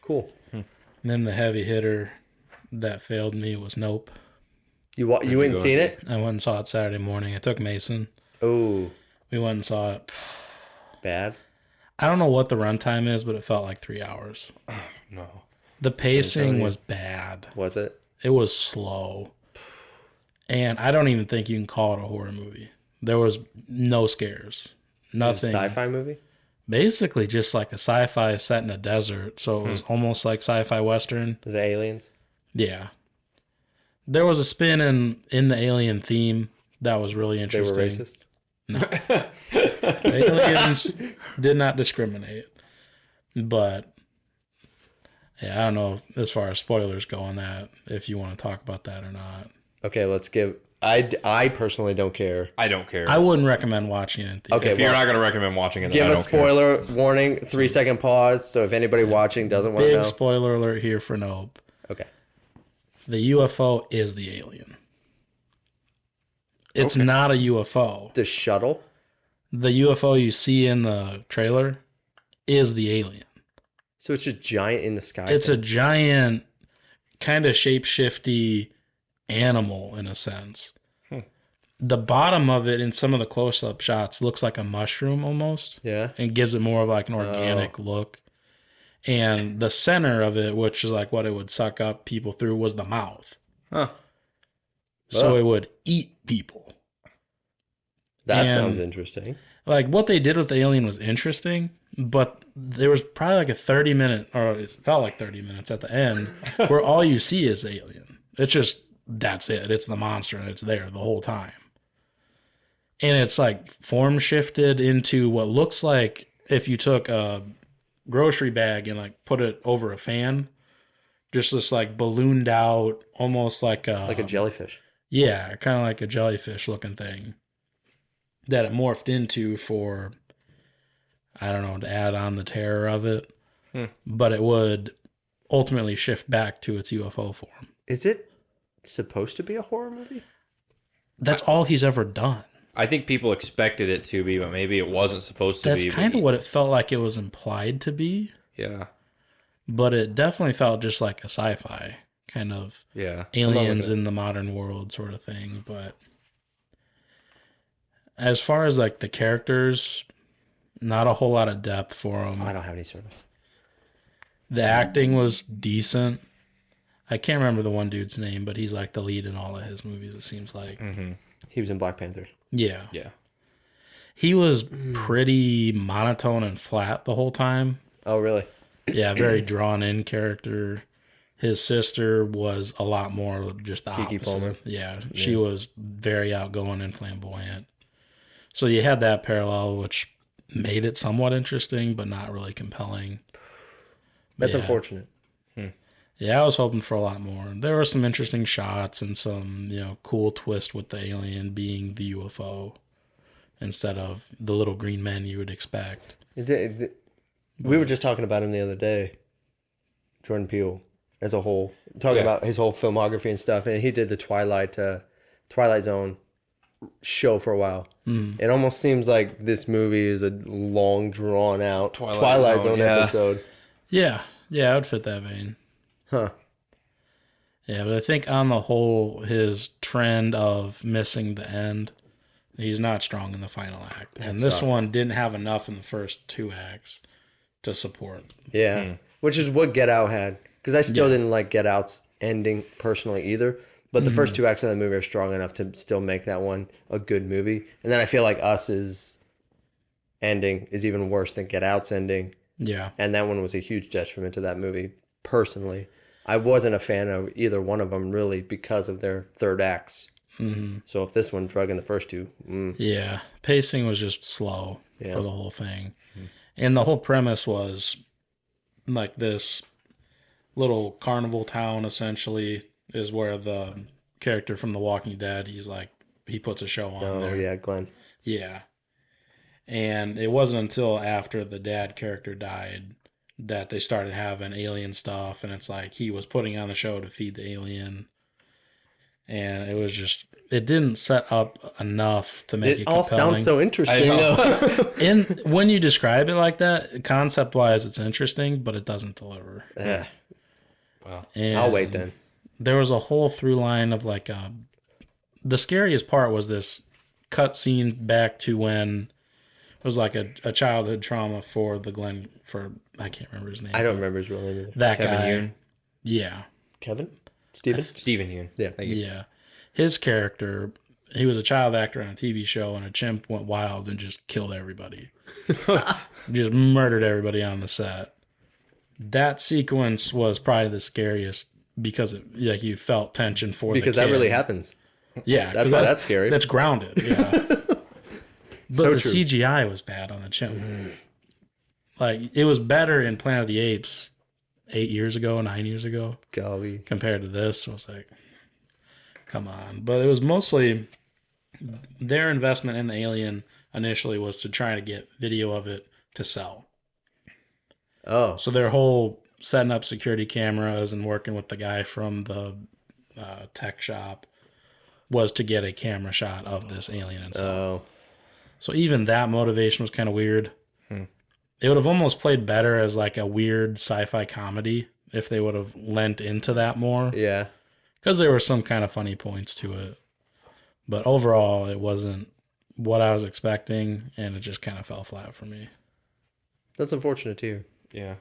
Cool. And then the heavy hitter that failed me was Nope. You went and go seen and it? I went and saw it Saturday morning. I took Mason. Oh, We went and saw it. bad. I don't know what the runtime is, but it felt like 3 hours. No. The pacing was bad. Was it? It was slow. And I don't even think you can call it a horror movie. There was no scares. Nothing. Sci-fi movie? Basically just like a sci-fi set in a desert. So it was almost like sci-fi western. Is it aliens? Yeah. There was a spin in the alien theme that was really They were interesting. racist? No. Aliens did not discriminate. But yeah, I don't know as far as spoilers go on that, if you want to talk about that or not. Okay, let's give... I personally don't care. I don't care. I wouldn't recommend watching it in theaters. Okay, if you're not going to recommend watching it, Give then I a don't care. spoiler warning, 3-second pause, so if anybody watching doesn't want to Big know... spoiler alert here for Nope. Okay. The UFO is the alien. It's not a UFO. The shuttle? The UFO you see in the trailer is the alien. So it's just giant in the sky? It's a giant, kind of shape-shifty animal in a sense. The bottom of it in some of the close-up shots looks like a mushroom almost. Yeah? And gives it more of like an organic look. And the center of it, which is like what it would suck up people through, was the mouth. Huh. So it would eat people. That And- sounds interesting. Like what they did with the alien was interesting, but there was probably like a 30-minute, or it felt like 30 minutes at the end, where all you see is the alien. It's just, that's it. It's the monster and it's there the whole time. And it's like form shifted into what looks like if you took a grocery bag and like put it over a fan, just this like ballooned out, almost like Like a jellyfish. yeah, kind of like a jellyfish looking thing that it morphed into for, I don't know, to add on the terror of it. But it would ultimately shift back to its UFO form. Is it supposed to be a horror movie? That's all he's ever done. I think people expected it to be, but maybe it wasn't supposed to That's be. kind of what it felt like it was implied to be. Yeah. But it definitely felt just like a sci-fi kind of Yeah. aliens in the modern world sort of thing. But as far as like the characters, not a whole lot of depth for them. I don't have any service. The acting was decent. I can't remember the one dude's name, but he's like the lead in all of his movies, it seems like. He was in Black Panther. Yeah. Yeah. He was pretty monotone and flat the whole time. Oh, really? Yeah, very drawn in character. His sister was a lot more just the Keke opposite. Palmer. Yeah, she was very outgoing and flamboyant. So you had that parallel, which made it somewhat interesting, but not really compelling. That's Yeah. unfortunate. Yeah, I was hoping for a lot more. There were some interesting shots and some, cool twist with the alien being the UFO instead of the little green men you would expect. We were just talking about him the other day. Jordan Peele as a whole. Talking about his whole filmography and stuff. And he did the Twilight Zone show for a while. It almost seems like this movie is a long, drawn out Twilight Zone episode. Yeah, I would fit that vein. Huh. Yeah, but I think on the whole, his trend of missing the end, he's not strong in the final act. And this sucks. one didn't have enough in the first 2 acts to support. Yeah. Which is what Get Out had. Because I still didn't like Get Out's ending personally either. But the first 2 acts of the movie are strong enough to still make that one a good movie. And then I feel like Us's ending is even worse than Get Out's ending. Yeah. And that one was a huge detriment to that movie, personally. I wasn't a fan of either one of them, really, because of their third acts. So if this one drug in the first 2... Yeah, pacing was just slow for the whole thing. And the whole premise was like this little carnival town, essentially, is where the character from The Walking Dead, he puts a show on there. Oh, yeah, Glenn. Yeah. And it wasn't until after the dad character died that they started having alien stuff, and it's like he was putting on the show to feed the alien. and it didn't set up enough to make it all compelling. sounds so interesting, though. And when you describe it like that, concept-wise, it's interesting, but it doesn't deliver. Yeah. Wow. And I'll wait then. there was a whole through line of like the scariest part was this cut scene back to when it was like a childhood trauma for I can't remember his name. I don't remember his real name either. That Kevin guy. Yoon? Yeah. Kevin? Steven? Stephen Yoon. Yeah. Thank you. Yeah. His character, he was a child actor on a TV show, and a chimp went wild and just killed everybody. Just murdered everybody on the set. That sequence was probably the scariest because you felt tension for Because the kid. that really happens. Yeah. That's why that's scary. That's grounded, yeah. But So the true. CGI was bad on the chimp. Like, it was better in Planet of the Apes 9 years ago, Golly. compared to this. I was like, come on. But it was mostly their investment in the Alien initially was to try to get video of it to sell. Oh. So their whole setting up security cameras and working with the guy from the tech shop was to get a camera shot of this alien and sell. Oh. So even that motivation was kind of weird. It would have almost played better as like a weird sci-fi comedy if they would have lent into that more. Yeah. Because there were some kind of funny points to it. But overall, it wasn't what I was expecting, and it just kind of fell flat for me. That's unfortunate, too. Yeah.